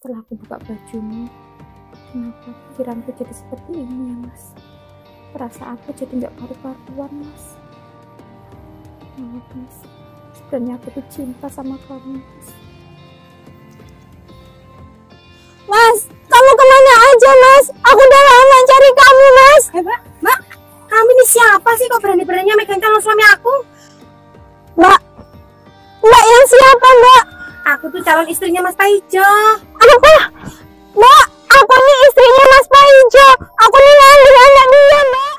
Setelah aku buka bajumu, kenapa pikiranku jadi seperti ini ya Mas? Perasaanku jadi nggak karu-karuan Mas. Maaf Mas, sebenarnya aku tuh cinta sama kamu Mas. Mas, kamu kemana aja Mas? Aku udah lama cari kamu Mas. Mbak, kamu ini siapa sih kok berani-beraninya megang calon suami aku? Mbak yang siapa Mbak? Aku tuh calon istrinya Mas Paijo. Apa? Mbak, aku nih istrinya Mas Paijo. Aku nih ngambil anak dia Mbak.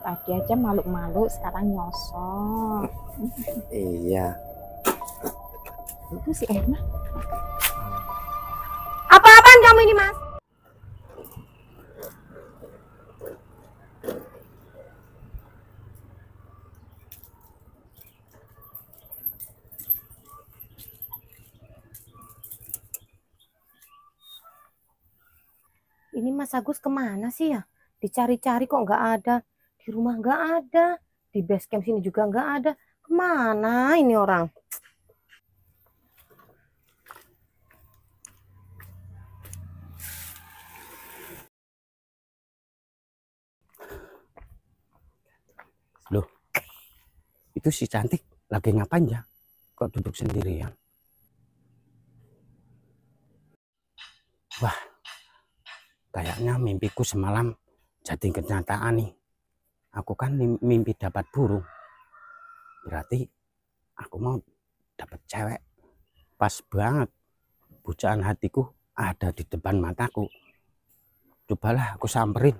Tadi aja malu-malu, sekarang nyosor. Iya. Itu si Erna. Apa-apaan kamu ini Mas? Ini Mas Agus kemana sih ya? Dicari-cari kok nggak ada. Di rumah nggak ada. Di base camp sini juga nggak ada. Kemana ini orang? Loh, itu si cantik lagi ngapain ya? Kok duduk sendirian? Wah, kayaknya mimpiku semalam jadi kenyataan nih. Aku kan mimpi dapat burung. Berarti aku mau dapat cewek. Pas banget. Pujaan hatiku ada di depan mataku. Cobalah aku samperin.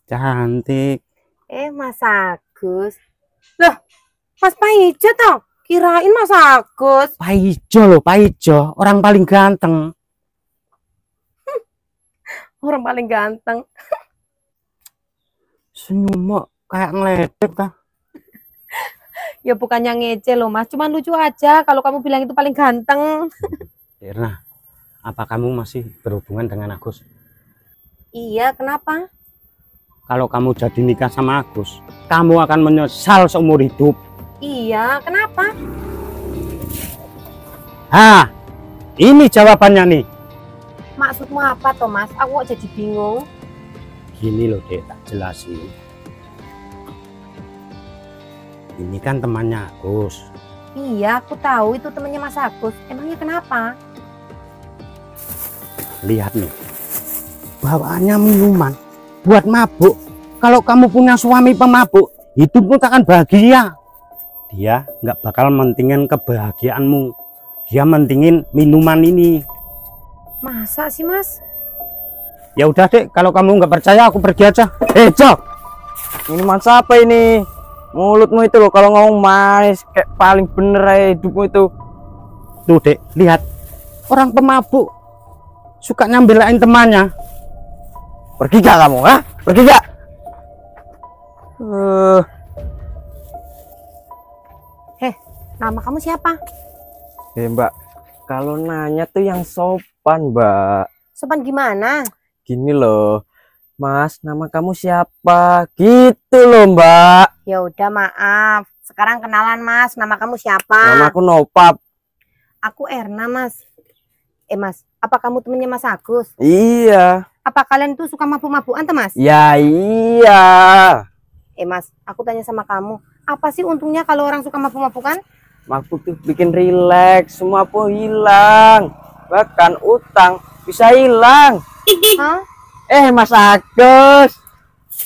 Cantik. Mas Agus. Loh, Mas Paijo toh? Kirain Mas Agus. Paijo loh, Paijo. Orang paling ganteng. Orang paling ganteng. Senyum kayak ngeledek kah? Ya bukannya ngece loh Mas. Cuman lucu aja kalau kamu bilang itu paling ganteng. Irna, apa kamu masih berhubungan dengan Agus? Iya, kenapa? Kalau kamu jadi nikah sama Agus, kamu akan menyesal seumur hidup. Iya, kenapa? Ini jawabannya nih. Maksudmu apa toh Mas? Aku kok jadi bingung. Gini loh dek, tak jelasin. Ini kan temannya Agus. Iya, aku tahu itu temannya Mas Agus. Emangnya kenapa? Lihat nih, bawaannya minuman buat mabuk. Kalau kamu punya suami pemabuk, hidupmu takkan bahagia. Dia nggak bakal mentingin kebahagiaanmu. Dia mentingin minuman ini. Masa sih Mas? Ya udah dek, kalau kamu nggak percaya aku pergi aja. Jok, Minuman siapa ini? Mulutmu itu loh kalau ngomong manis kayak paling bener aja hidupmu itu. tuh dek, lihat orang pemabuk suka nyambelain temannya. Pergi gak kamu, ha? Pergi gak? Nama kamu siapa? Mbak, kalau nanya tuh yang sopan, Mbak. Sopan gimana? Gini loh, Mas, nama kamu siapa? Gitu loh, Mbak. Ya udah maaf. Sekarang kenalan Mas. Nama kamu siapa? Nama aku Nopap. Aku Erna Mas. Mas, apa kamu temennya Mas Agus? Iya. Apa kalian tuh suka mabuk-mabukan tuh Mas? Ya iya. Mas, aku tanya sama kamu. Apa sih untungnya kalau orang suka mabuk-mabukan? Mabuk tuh bikin rileks, semua pun hilang. Bahkan utang bisa hilang. Hah? Mas Agus.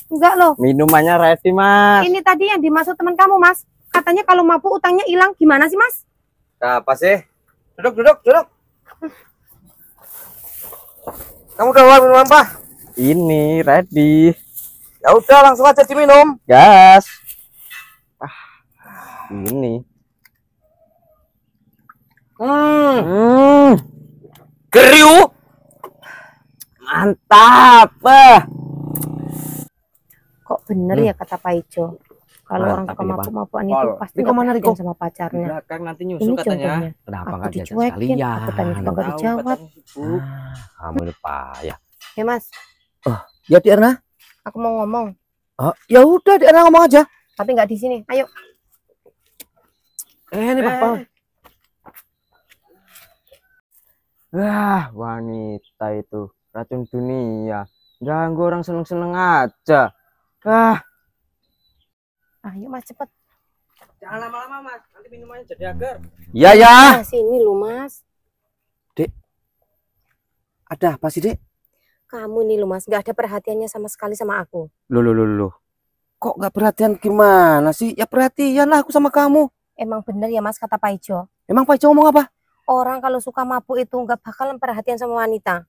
Enggak loh. Minumannya ready, Mas. Ini tadi yang dimaksud teman kamu Mas. Katanya kalau mabuk utangnya hilang. Gimana sih Mas? Apa sih? Duduk. Kamu udah bawa minum apa? Ini ready. Ya udah langsung aja diminum. Gas. Ini. Kriuk. Mantap. Kok bener ya kata Pak Ijo? Kalau orang suka mabuk-mabukan itu pasti nggak sama pacarnya. Belakang nanti nyusul Ini katanya. contohnya. Kenapa Aku nggak diajak dicuekin, sekalian? aku tanya juga nggak dijawab. Kamu lupa ya. Mas, Ya Di Erna. aku mau ngomong. Ya udah Di Erna ngomong aja. Tapi nggak di sini. Ayo. Ini Papa. Wanita itu racun dunia. Ganggu orang seneng-seneng aja. Ayo Mas cepet. Jangan lama-lama Mas, nanti minumannya jadi agar. Iya ya. Nah, sini lu Mas. Ada apa sih, Dek? Kamu nih lu Mas, nggak ada perhatiannya sama sekali sama aku. Loh. Kok nggak perhatian gimana sih? Ya perhatian lah aku sama kamu. Emang bener ya Mas kata Pak Ijo. Emang Pak Ijo ngomong apa? Orang kalau suka mabuk itu nggak bakalan perhatian sama wanita.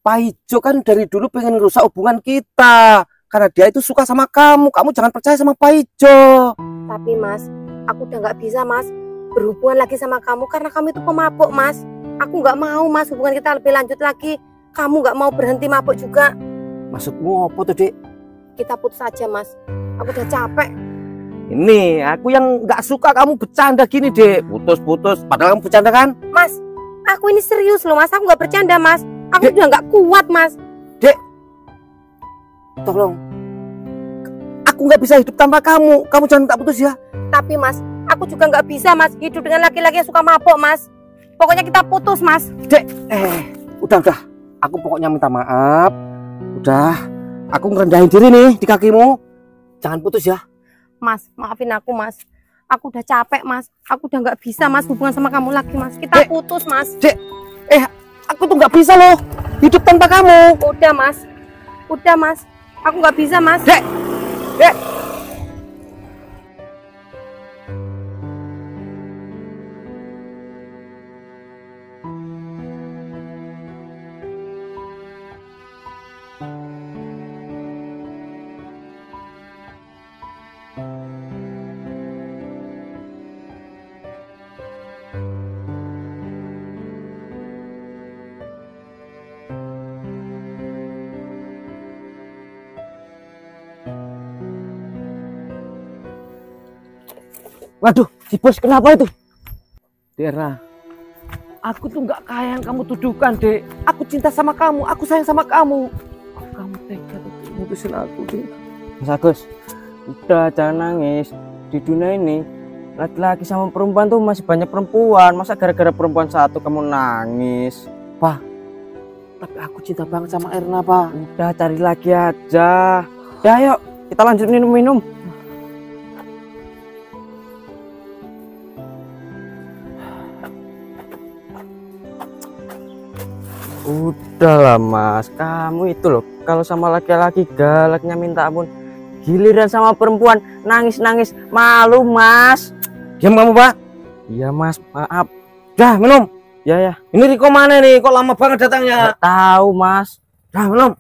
Pak Ijo kan dari dulu pengen ngerusak hubungan kita. Karena dia itu suka sama kamu. Kamu jangan percaya sama Pak Ijo. Tapi Mas, aku udah nggak bisa Mas berhubungan lagi sama kamu karena kamu itu pemabuk Mas. Aku nggak mau Mas hubungan kita lebih lanjut lagi. Kamu nggak mau berhenti mabuk juga. Maksudmu apa tuh, Dek? Kita putus aja Mas. Aku udah capek. Ini aku yang nggak suka kamu bercanda gini, Dek. Putus. Padahal kamu bercanda kan? Mas, aku ini serius loh Mas. Aku nggak bercanda Mas. Aku Dek. udah nggak kuat Mas. Tolong. Aku nggak bisa hidup tanpa kamu. Kamu jangan tak putus ya. Tapi Mas, aku juga nggak bisa Mas hidup dengan laki-laki yang suka mabuk Mas. Pokoknya kita putus Mas. Udah. Aku pokoknya minta maaf. Udah. Aku ngerendahin diri nih di kakimu. Jangan putus ya. Mas, maafin aku Mas. Aku udah capek Mas. Aku udah nggak bisa Mas hubungan sama kamu lagi Mas. Kita putus Mas. Aku tuh nggak bisa loh hidup tanpa kamu. Udah Mas. Aku nggak bisa Mas. Dek. Waduh, si bos kenapa itu? Dera, aku tuh nggak kayak yang kamu tuduhkan, Dek. Aku cinta sama kamu, aku sayang sama kamu. Kok kamu tega tuh mutusin aku, Dek? Mas Agus, udah jangan nangis. Di dunia ini laki-laki sama perempuan tuh masih banyak perempuan. Masa gara-gara perempuan satu kamu nangis? Tapi aku cinta banget sama Erna, Pak. Udah cari lagi aja. Ya yuk, kita lanjut minum-minum. Udahlah Mas, kamu itu loh kalau sama laki-laki galaknya minta ampun, giliran sama perempuan nangis-nangis malu Mas. Diam kamu, Pak. Iya Mas, maaf. Dah, minum. Ya. Ini Riko mana nih? Kok lama banget datangnya? Nggak tahu Mas. Dah, minum.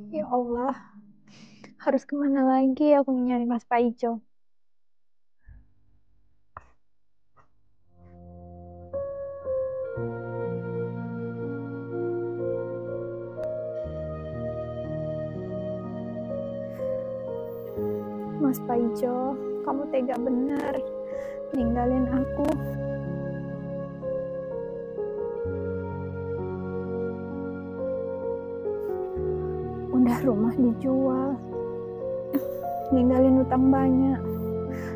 Ya Allah, harus kemana lagi aku nyari Mas Paijo? Mas Paijo, kamu tega benar ninggalin aku. Udah rumah dijual, ninggalin utang banyak,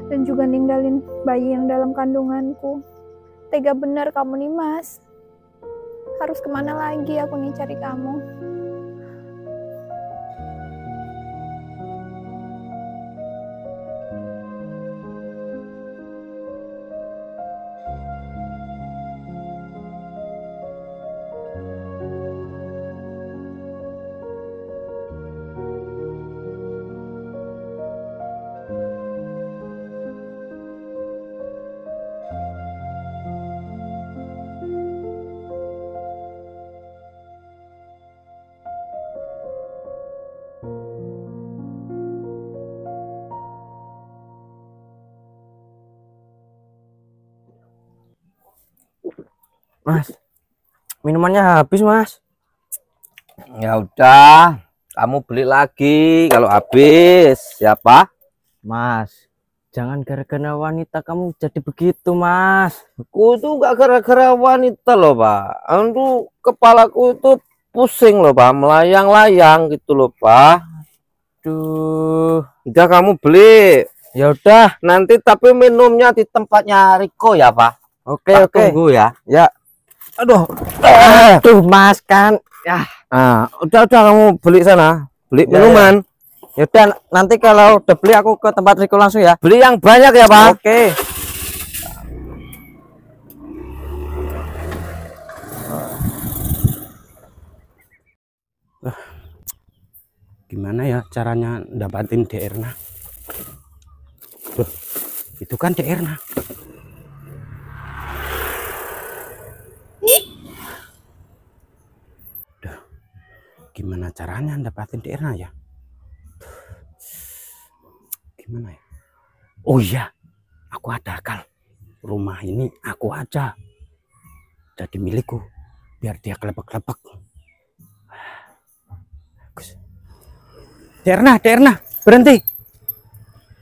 dan juga ninggalin bayi yang dalam kandunganku. Tega benar kamu nih Mas. Harus kemana lagi aku nih cari kamu? Mas, minumannya habis Mas. Ya udah, kamu beli lagi kalau habis. Siapa? Mas, jangan gara-gara wanita kamu jadi begitu Mas. Aku tuh gak gara-gara wanita loh, Pak. Aku kepalaku itu pusing loh, Pak. Melayang-layang gitu loh, Pak. Duh, Udah kamu beli. ya udah. Nanti tapi minumnya di tempatnya Riko ya, Pak. Oke, Tak oke. tunggu ya. Ya. Aduh. Tuh Mas kan. Ya, Nah, udah kamu beli sana. Beli Ya, minuman. ya udah nanti kalau udah beli aku ke tempat Riko langsung ya. Beli yang banyak ya, Pak. Oke. Gimana ya caranya dapatin Dek Erna? Tuh, itu kan Dek Erna. Duh, gimana caranya dapatin Dek Erna ya? Gimana ya? Oh iya, aku ada akal. Rumah ini aku aja jadi milikku, biar dia kelepek-kelepek. Dek Erna, berhenti.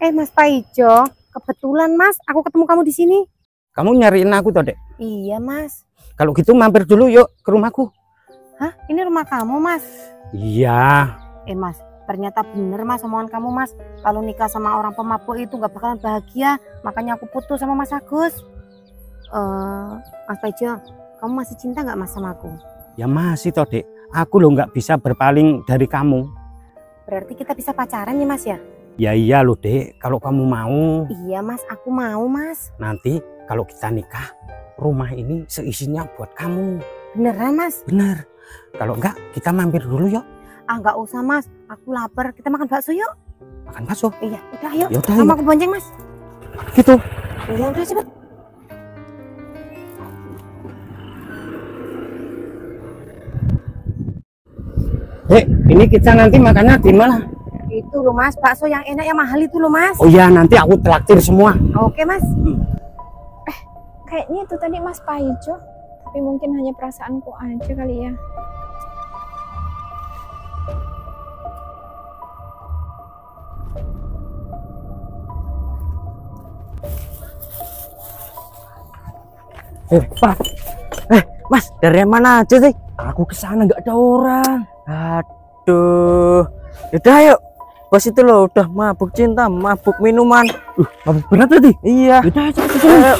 Mas Paijo, kebetulan Mas, aku ketemu kamu di sini. Kamu nyariin aku toh, Dek? Iya Mas. Kalau gitu mampir dulu yuk ke rumahku. Hah? Ini rumah kamu Mas? Iya. Mas, ternyata bener Mas omongan kamu Mas. Kalau nikah sama orang pemabuk itu gak bakalan bahagia. Makanya aku putus sama Mas Agus. Mas Paijo, kamu masih cinta gak Mas sama aku? Ya masih toh, Dek. Aku loh nggak bisa berpaling dari kamu. Berarti kita bisa pacaran ya Mas ya? Ya iya loh, Dek. Kalau kamu mau, Iya Mas, aku mau Mas. nanti kalau kita nikah, rumah ini seisinya buat kamu. Beneran Mas? Bener. Kalau enggak, kita mampir dulu yuk. Gak usah Mas, aku lapar. Kita makan bakso yuk. Makan bakso. Iya, udah ayo. Ya udah, Sama yuk. aku bonceng Mas. Gitu. Iya udah cepet. Dek, ini kita nanti makannya di mana? Itu loh Mas, bakso yang enak yang mahal itu loh Mas. Oh iya, nanti aku traktir semua. Oke Mas. Kayaknya itu tadi Mas Paijo, tapi mungkin hanya perasaanku aja kali ya. Pak. Mas, dari mana aja sih? Aku kesana nggak ada orang. Aduh. Yaudah yuk. Bos itu loh udah mabuk cinta, mabuk minuman. Mabuk berat tadi? Iya. Udah, cepet. Ayo.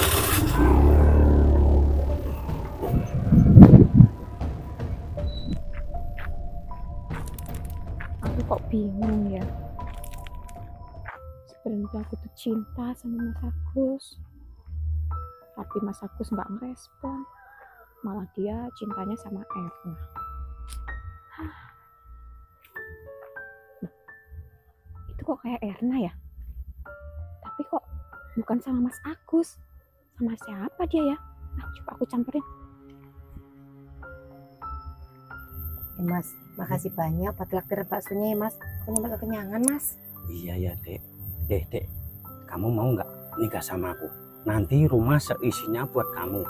Aku kok bingung ya. Sebenarnya aku tuh cinta sama Mas Agus, tapi Mas Agus nggak ngerespon. Malah dia cintanya sama Erna. Itu kok kayak Erna ya? Tapi kok bukan sama Mas Agus. Sama siapa dia ya? Coba aku campurin. Mas, makasih banyak buat traktir baksonya ya Mas. Aku nyampe kekenyangan Mas. Iya ya, Dek. Dek, kamu mau nggak nikah sama aku? Nanti rumah seisinya buat kamu.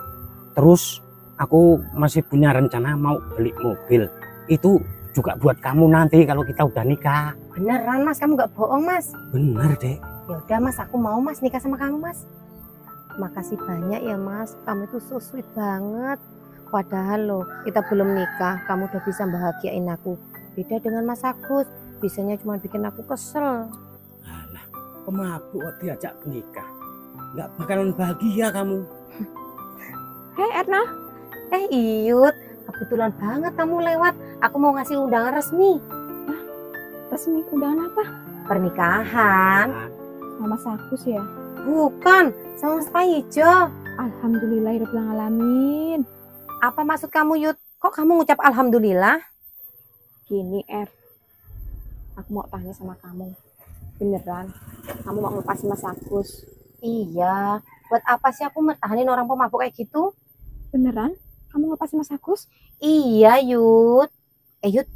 Terus aku masih punya rencana mau beli mobil. Itu juga buat kamu nanti kalau kita udah nikah. Beneran Mas, kamu nggak bohong Mas? Bener, Dek. Ya udah Mas, aku mau Mas nikah sama kamu Mas. Makasih banyak ya Mas, kamu itu so sweet banget. Padahal loh, kita belum nikah, kamu udah bisa bahagiain aku. Beda dengan Mas Agus, bisanya cuma bikin aku kesel. Alah, pemabuk diajak nikah. Nggak bakalan bahagia kamu. Hei Erna, Iyut, kebetulan banget kamu lewat. Aku mau ngasih undangan resmi. resmi undangan apa? Pernikahan. Sama Mas Agus ya? Bukan, sama Mas Paijo. Alhamdulillahirrahmanirrahim. Apa maksud kamu, Yud? Kok kamu ngucap alhamdulillah? Gini aku mau tanya sama kamu. Beneran, kamu mau ngelepasin Mas Agus? Iya, buat apa sih aku mertahanin orang pemabuk kayak gitu? Beneran, kamu ngelepasin Mas Agus? Iya, Yud. Yud,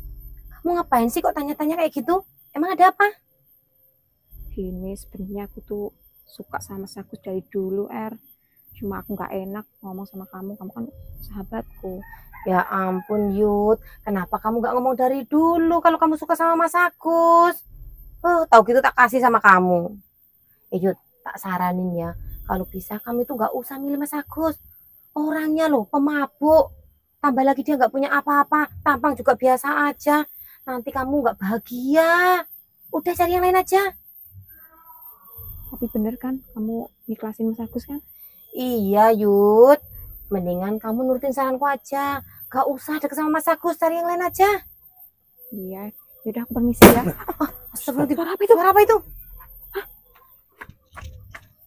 kamu ngapain sih kok tanya-tanya kayak gitu? Emang ada apa? Gini, sebenarnya aku tuh suka sama Mas Agus dari dulu, Cuma aku nggak enak ngomong sama kamu kan sahabatku. Ya ampun, Yud. Kenapa kamu nggak ngomong dari dulu kalau kamu suka sama Mas Agus? Tahu gitu tak kasih sama kamu. Yud, tak saranin ya. Kalau bisa kamu itu nggak usah milih Mas Agus. Orangnya loh pemabuk. Tambah lagi dia nggak punya apa-apa. Tampang juga biasa aja. Nanti kamu nggak bahagia. Udah cari yang lain aja. Tapi bener kan, kamu ikhlasin Mas Agus kan? Iya, Yud. Mendingan kamu nurutin saranku aja. Gak usah deket sama Mas Agus, cari yang lain aja. Iya, yaudah aku permisi ya. Astagfirullahaladzim. Suara apa itu?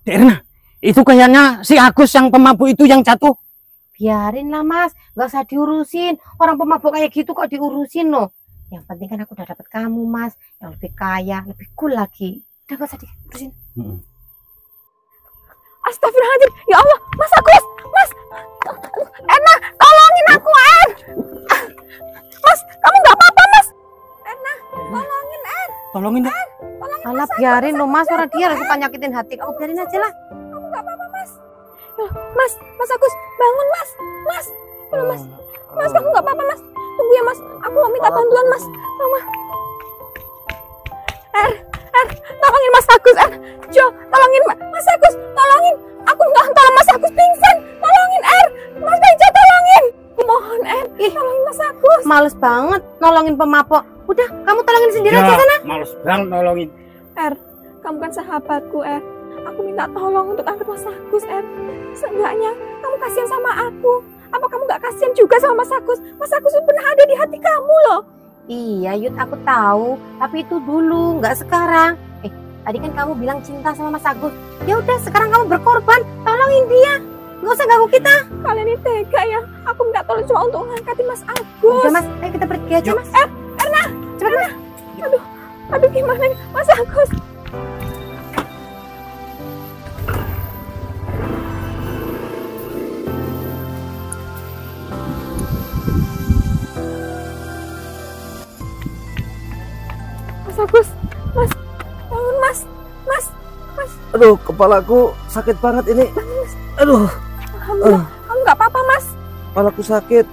Derna, itu kayaknya si Agus yang pemabuk itu yang jatuh. Biarin lah, Mas. Gak usah diurusin. Orang pemabuk kayak gitu kok diurusin loh. Yang penting kan aku udah dapet kamu, Mas. Yang lebih kaya, lebih cool lagi. Udah gak usah diurusin. Astagfirullahaladzim, ya Allah, Mas Agus, Mas, Erna, tolongin aku, Mas, kamu nggak apa-apa, Mas, Erna, tolongin, Tolongin deh. Alah, biarin loh, Mas. Orang dia lah suka nyakitin hatiku. Biarin aja lah. kamu nggak apa-apa, Mas, Mas Agus, bangun, Mas, Mas, kamu nggak apa-apa, Mas, tunggu ya, Mas, aku mau minta bantuan, Mas, Mama, tolongin Mas Agus, Jo, tolongin Mas Agus, tolongin, aku nggak tolong Mas Agus pingsan, tolongin, Mas Bejo, tolongin, mohon, tolongin Mas Agus. Males banget nolongin pemabuk. Udah, kamu tolongin sendiri aja sana. Males banget nolongin. Kamu kan sahabatku, aku minta tolong untuk angkat Mas Agus, seenggaknya kamu kasihan sama aku. Apa kamu nggak kasihan juga sama Mas Agus? Mas Agus itu pernah ada di hati kamu loh. Iya, Yud, aku tahu. Tapi itu dulu, nggak sekarang. Tadi kan kamu bilang cinta sama Mas Agus. Ya udah, sekarang kamu berkorban. Tolongin dia. Nggak usah ganggu kita. Kalian ini tega ya. Aku minta tolong cuma untuk mengangkatin Mas Agus. Udah, Mas. Ayo kita pergi aja, Mas. Erna, Cepat, Mas. aduh gimana nih, Mas Agus? Mas Agus, Mas, bangun Mas. Aduh, kepalaku sakit banget ini. Aduh, Alhamdulillah, kamu nggak apa-apa, Mas. kepalaku sakit.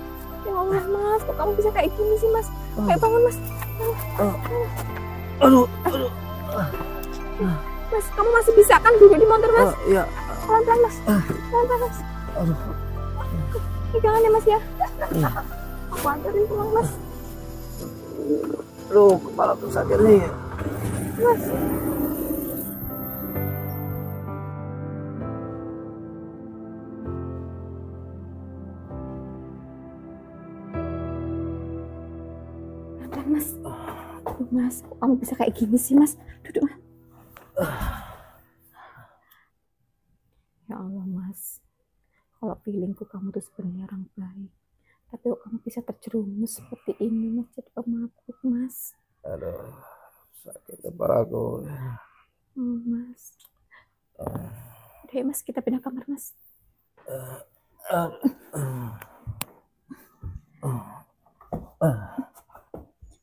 Ya Allah, Mas, kok kamu bisa kayak gini sih, Mas? Kayak bangun, Mas. Aduh. Mas, kamu masih bisa kan duduk di motor, Mas? Iya. Pelan-pelan, Mas. Pelan-pelan, Mas. Aduh. Pegangan ya, Mas ya. Aku anterin pulang, Mas. Aduh, kepalaku sakit nih. Mas. Pelan-pelan, Mas. Aduh, Mas, kok kamu bisa kayak gini sih, Mas? Duduk, Mas. Ya Allah, Mas. Kalau feelingku kamu tuh sebenarnya orang baik. Tapi kok kamu bisa terjerumus seperti ini, Mas, jadi pemabuk, Mas. Aduh, sakit kepalaku. Oh, Mas. Udah ya, Mas, kita pindah kamar, Mas.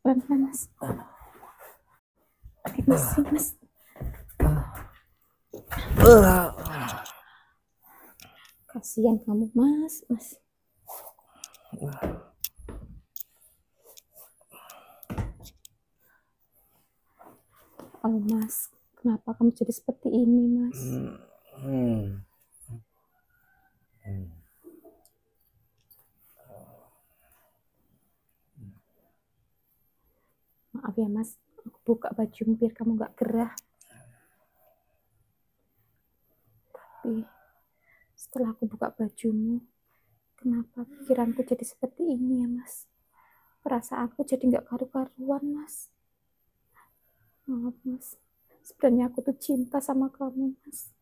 Pelan-pelan, Mas. Ayo, Mas, sini, Mas. Kasihan kamu, Mas. Oh, Mas, kenapa kamu jadi seperti ini, Mas? Maaf ya, Mas, aku buka baju biar kamu nggak gerah. Tapi setelah aku buka bajumu, kenapa pikiranku jadi seperti ini ya Mas? Perasaanku jadi nggak karu-karuan Mas. Maaf Mas, sebenarnya aku tuh cinta sama kamu Mas.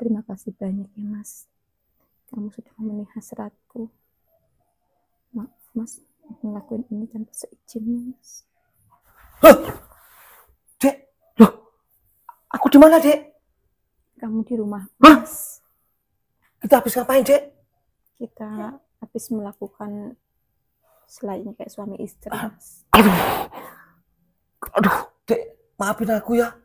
Terima kasih banyak ya Mas. Kamu sudah memenuhi hasratku. Maaf Mas, aku ngelakuin ini tanpa seizinmu Mas. Dek, loh, aku di mana, Dek? Kamu di rumah Hah? Mas. Kita habis ngapain, Dek? Kita habis melakukan selayaknya kayak suami istri Mas. Aduh, Dek, maafin aku ya.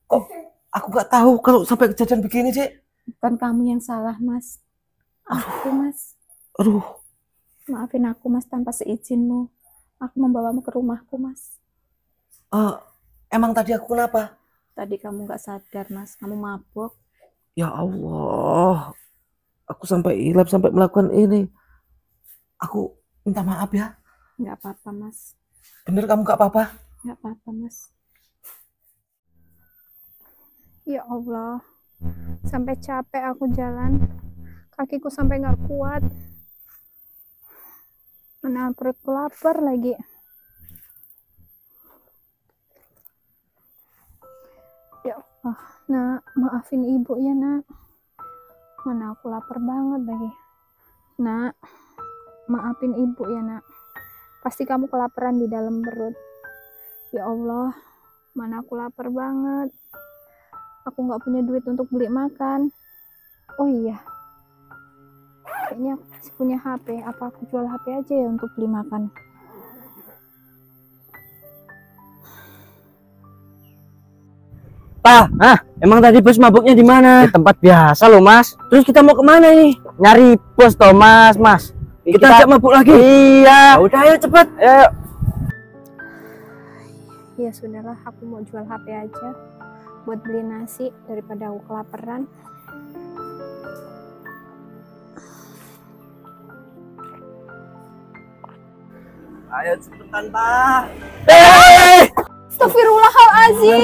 Kok aku nggak tahu kalau sampai kejadian begini, Dek? Bukan kamu yang salah Mas. Aku Mas. Aduh, Maafin aku Mas tanpa seizinmu. Aku membawamu ke rumahku Mas. emang tadi aku kenapa? Tadi kamu nggak sadar Mas. Kamu mabuk. Ya Allah, aku sampai hilap sampai melakukan ini. Aku minta maaf ya. Nggak apa-apa Mas. Bener kamu nggak apa-apa? Nggak apa-apa Mas. Ya Allah. Sampai capek aku jalan. Kakiku sampai nggak kuat. Mana perutku lapar lagi. Ya Allah, Nak, maafin ibu ya Nak. Mana aku lapar banget lagi. Nak, maafin ibu ya Nak. Pasti kamu kelaparan di dalam perut. Ya Allah, mana aku lapar banget. Aku nggak punya duit untuk beli makan. Oh iya, kayaknya aku masih punya HP. Apa aku jual HP aja ya untuk beli makan? Pak, emang tadi bos mabuknya di mana? Di tempat biasa loh Mas. Terus kita mau kemana ini? Nyari bos toh Mas. Kita ajak mabuk lagi. Iya. Udah ayo cepet. Ayo. Ya sudahlah, aku mau jual HP aja buat beli nasi daripada aku kelaparan. Ayo cepetan, Pak. Astagfirullahaladzim.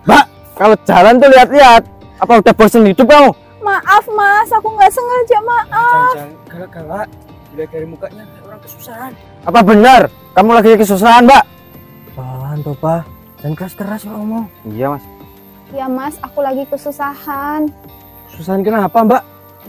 Mbak, kalau jalan tuh lihat-lihat. Apa udah bosan hidup kamu? Maaf Mas, aku nggak sengaja, maaf. Jangan galak-galak. Dilihat dari mukanya kayak orang kesusahan. Apa benar? Kamu lagi kesusahan, Mbak? Pelan tuh, Pak. Jangan keras-keras ya ngomong. Iya, Mas. Ya Mas, aku lagi kesusahan. Kesusahan kenapa, Mbak?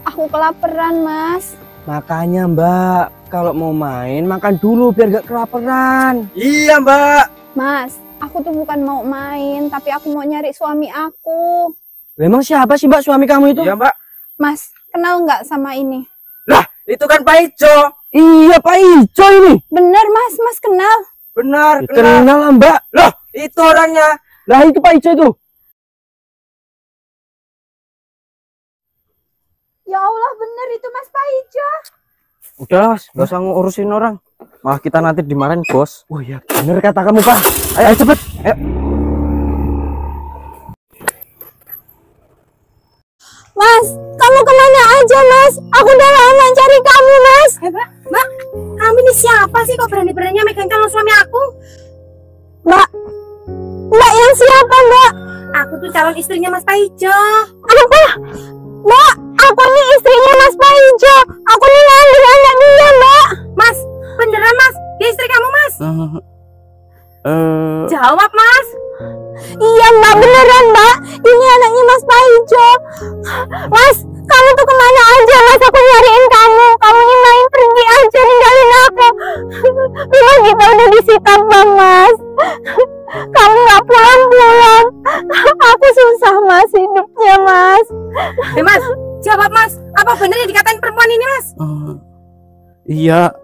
Aku kelaparan Mas. Makanya, Mbak, kalau mau main makan dulu biar gak kelaparan. Iya, Mbak. Mas, aku tuh bukan mau main, tapi aku mau nyari suami aku. Memang siapa sih, Mbak, suami kamu itu? Iya, Mbak. Mas, kenal nggak sama ini? Lah, itu kan Pak Ijo. Iya, Pak Ijo ini. Bener Mas, Mas kenal. Benar, kenal lah, Mbak. Loh, itu orangnya. Lah, itu Pak Ijo itu. Ya Allah, bener itu Mas Pak Ijo. Udah, Mas, gak usah ngurusin orang. Malah kita nanti dimarahin bos. Oh iya, bener kata kamu, Pak. Ayo cepet. Ayo. Mas, kamu kemana aja Mas? Aku udah lama cari kamu Mas. Mbak, kamu ini siapa sih kok berani-beraninya megang calon suami aku? Mbak yang siapa Mbak? Aku tuh calon istrinya Mas Paijo. Apa? Mbak, aku nih istrinya Mas Pak Ijo. Aku nih ngambil anak dia Mbak. Mas, beneran Mas? Dia istri kamu Mas? Jawab Mas. Iya Mbak, beneran Mbak. Ini anaknya Mas Pak Ijo. Mas, kamu tuh kemana aja Mas? Aku nyariin kamu. Kamu nih main pergi aja, ninggalin aku. Rumah kita udah disita Bang Mas. Kamu gak pulang-pulang. Aku susah Mas hidupnya Mas. Mas, jawab Mas. Apa bener yang dikatain perempuan ini Mas? Iya,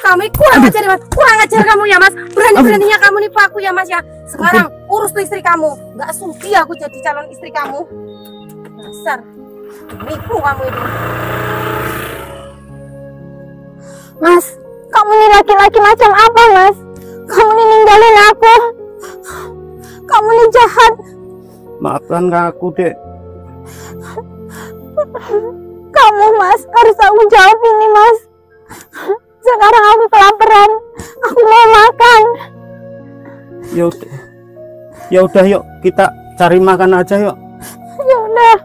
Kamu kurang ajar ya, Mas. Kurang ajar kamu ya, Mas. Berani-beraninya kamu nipu aku ya, Mas ya. Sekarang urus tuh istri kamu. Nggak sudi aku jadi calon istri kamu. Dasar nipu kamu itu. Mas, kamu ini laki-laki macam apa, Mas? Kamu ini ninggalin aku. Kamu ini jahat. maafkan aku, Dek. Kamu, Mas, harus tanggung jawab ini, Mas. Sekarang aku kelaparan. Aku mau makan. Ya udah yuk, kita cari makan aja yuk. Ya udah.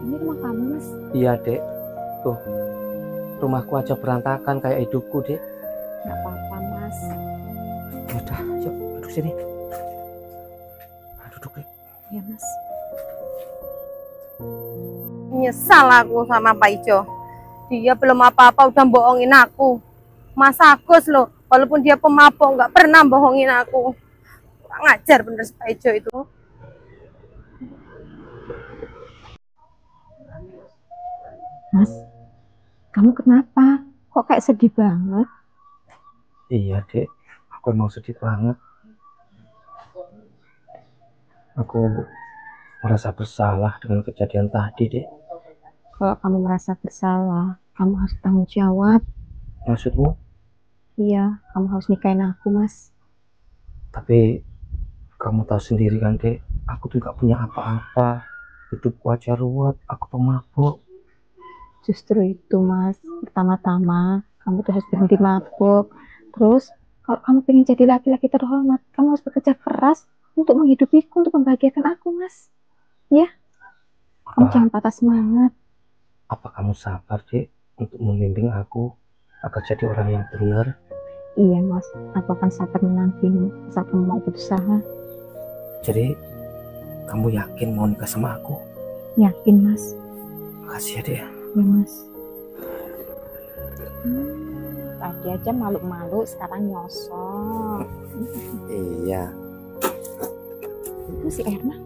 Ini rumah kamu, Mas. Iya, Dek. Tuh, rumahku aja berantakan kayak hidupku, Dek. Gak apa-apa, Mas. Udah, yuk duduk sini. Duduk, Dek. Ya, Mas. Nyesal aku sama Pak Ijo. Dia belum apa-apa udah bohongin aku. Mas Agus loh, walaupun dia pemabok nggak pernah bohongin aku. Kurang ajar bener si Pak Ijo itu. Mas, kamu kenapa? Kok kayak sedih banget? Iya, Dek. Aku emang sedih banget. Aku merasa bersalah dengan kejadian tadi, Dek. Kalau kamu merasa bersalah, kamu harus tanggung jawab. Maksudmu? Iya, kamu harus nikahin aku, Mas. Tapi kamu tahu sendiri kan, Dek, aku tuh gak punya apa-apa. Hidupku aja ruwet, aku pemabuk. Justru itu, Mas. Pertama-tama, kamu tuh harus berhenti mabuk. Terus, kalau kamu pengen jadi laki-laki terhormat, kamu harus bekerja keras untuk menghidupiku, untuk membahagiakan aku, Mas. Ya? Kamu jangan patah semangat. Apa kamu sabar, Dek, untuk membimbing aku agar jadi orang yang benar? Iya, Mas. Aku akan sabar menantimu asal kamu mau berusaha. Jadi, kamu yakin mau nikah sama aku? Yakin, Mas. Makasih ya, Dek. Ya, Mas. Tadi aja malu-malu, sekarang nyosor. Iya. Itu si Erna.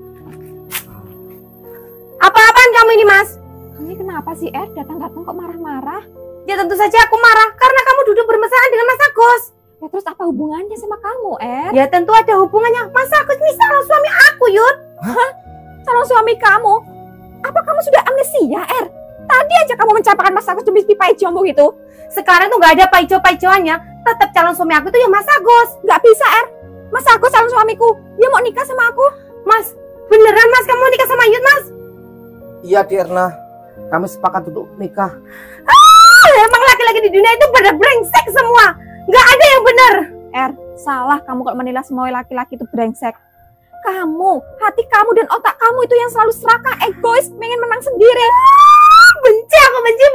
Apa-apaan kamu ini, Mas? Kamu ini kenapa sih, Er? Datang-datang kok marah-marah? Ya tentu saja aku marah karena kamu duduk bermesraan dengan Mas Agus. Ya terus apa hubungannya sama kamu, Er? Ya tentu ada hubungannya. Mas Agus ini calon suami aku, Yud. Calon suami kamu? Apa kamu sudah amnesia, Er? Tadi aja kamu mencapakan Mas Agus demi Pak Ijo itu. Sekarang tuh nggak ada paijo-paijoannya. Tetap calon suami aku tuh ya Mas Agus. Nggak bisa, Er. Mas Agus calon suamiku. Dia mau nikah sama aku. Mas, beneran Mas kamu mau nikah sama Yud, Mas? Iya, Dirna. Kami sepakat untuk nikah. Emang laki-laki di dunia itu pada brengsek semua. Nggak ada yang bener. Er, salah kamu kalau menilai semua laki-laki itu brengsek. Kamu, hati kamu dan otak kamu itu yang selalu serakah, egois, pengen menang sendiri. Benci aku, benci.